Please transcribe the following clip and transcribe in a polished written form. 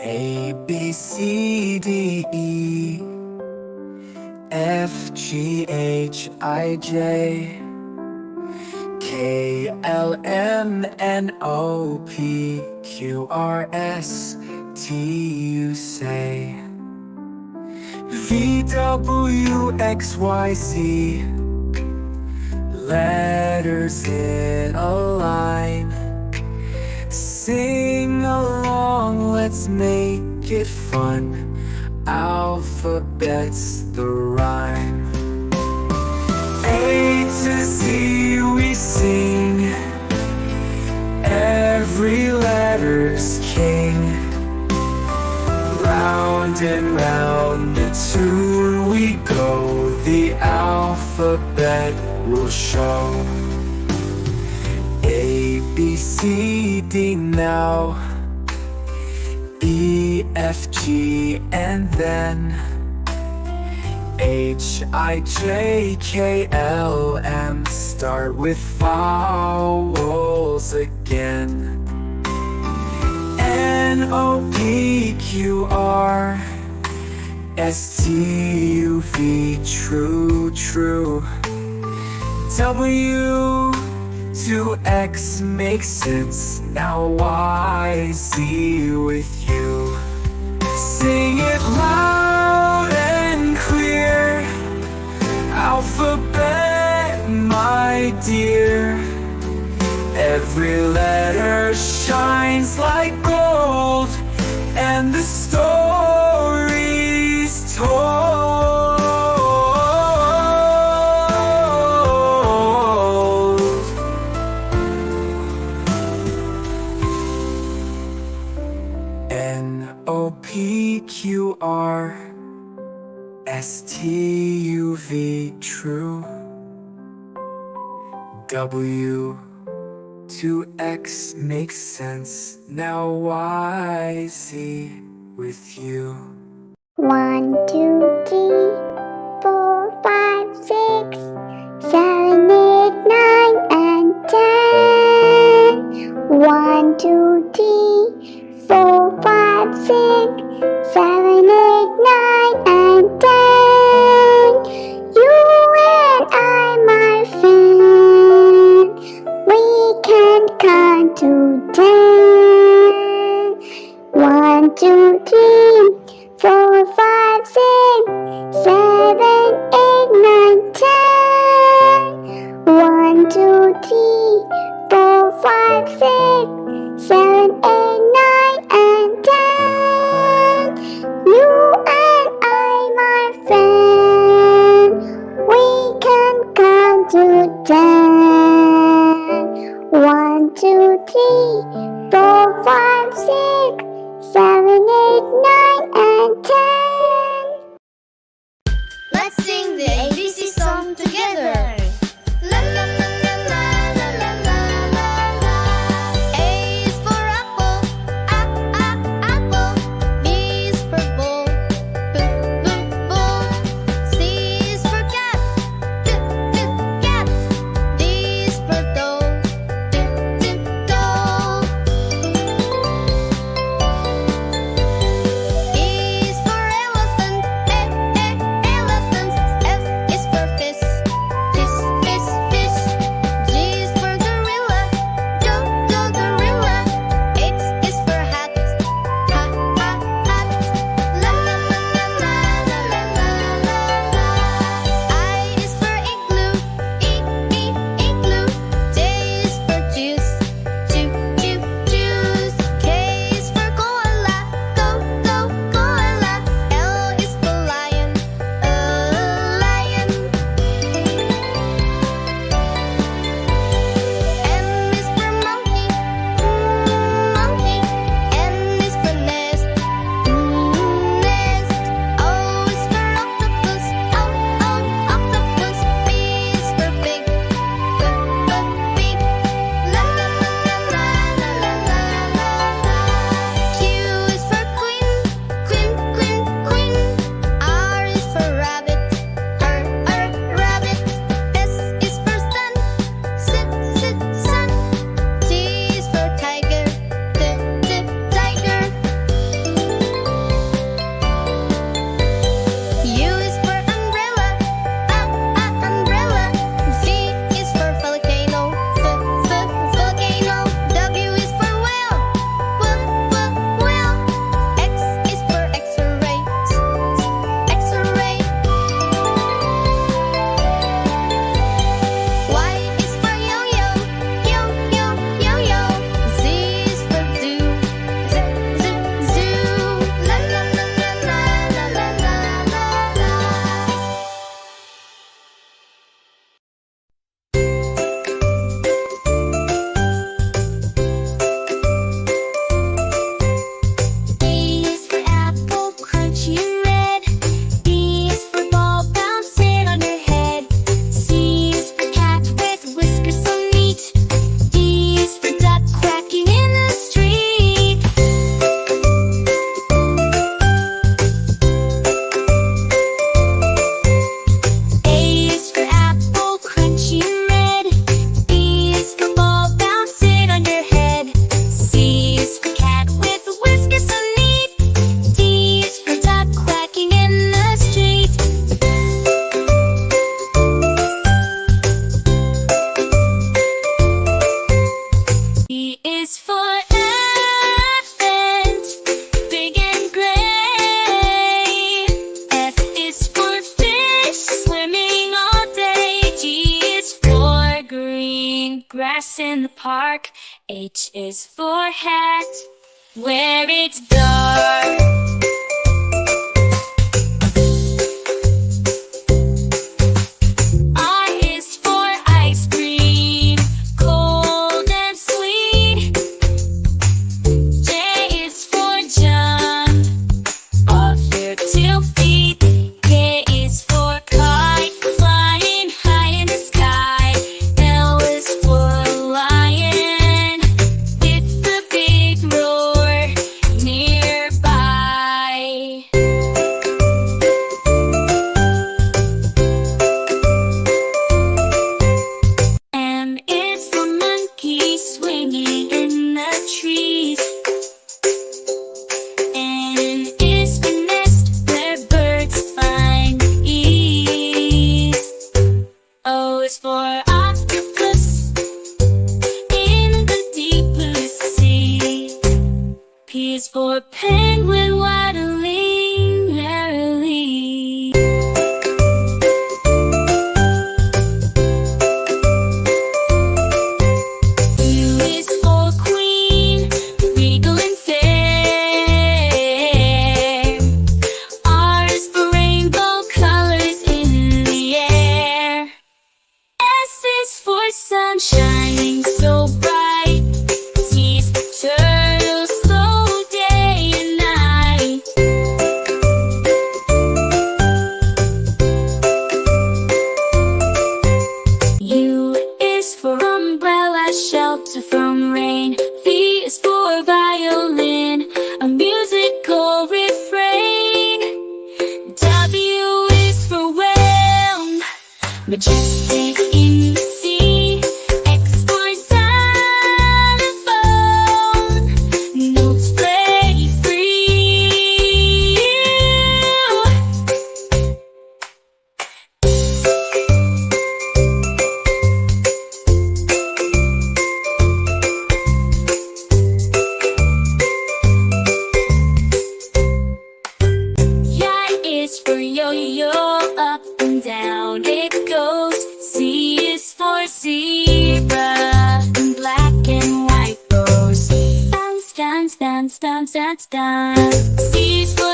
A, B, C, D, E, F, G, H, I, J, K, L, M, N, O, P, Q, R, S, T, U, say. V, W, X, Y, Z, letters in a line. Sing along, let's make it fun. Alphabet's the rhyme. A to Z we sing, every letter's king. Round and round the tune we go, the alphabet will show. A, B, C, D now, E, F, G, and then H, I, J, K, L, M. Start with vowels again. N, O, P, Q, R, S, T, U, V. True, true. W to X makes sense. Now Y, Z with you. Sing it loud and clear. Alphabet, my dear. Every letter shines like gold, and the story's told. N-O-P-Q-R S-T-U-V, true. W to X makes sense. Now Y, Z with you. 1, 2, 3, 4, 5, 6, 7, 8, 9, and 10. 1, 2, 3, 4, 5, 6, 7, 8, 9, and 10. You and I, my friend, we can count to 10. 1, 2, 3, 4, 5, 6, 7, 8, 9, 10. 1, 2, 3, 4, 5, 6, 7, 8, 9, and 10. You and I, my friend, we can count to 10. 1, 2, 3, 4, 5, 6, 7, 8, 9, and 10. Let's sing the ABC song together. La la la la la la la la la la. A is for apple, apple. B is for ball, ball. C is for cat, cat. D is for doll, doll. E is for grass in the park. H is for hat, where it's dark. I is for ice cream, cold and sweet. J is for jump, off your 2 feet. K is for kite, flying high in the sky. L is for lion, with a big roar nearby. M is for monkey, swinging in the trees. N is for nest, where birds find ease. O is for octopus, in the deep blue sea. P is for penguin, waddling merrily. Q is for queen, regal and fair. R is for rainbow colors in the air. S is for sun shining so bright. T is for turtle, slow day and night. U is for umbrella, shelter from rain. V is for violin, a musical refrain. W is for whale, majestic in the sea. X for xylophone, notes play free. Y is for yo-yo, up and down it goes. Z is for zebra, in black and white rows. Dance, dance, dance, dance, dance, dance. C is for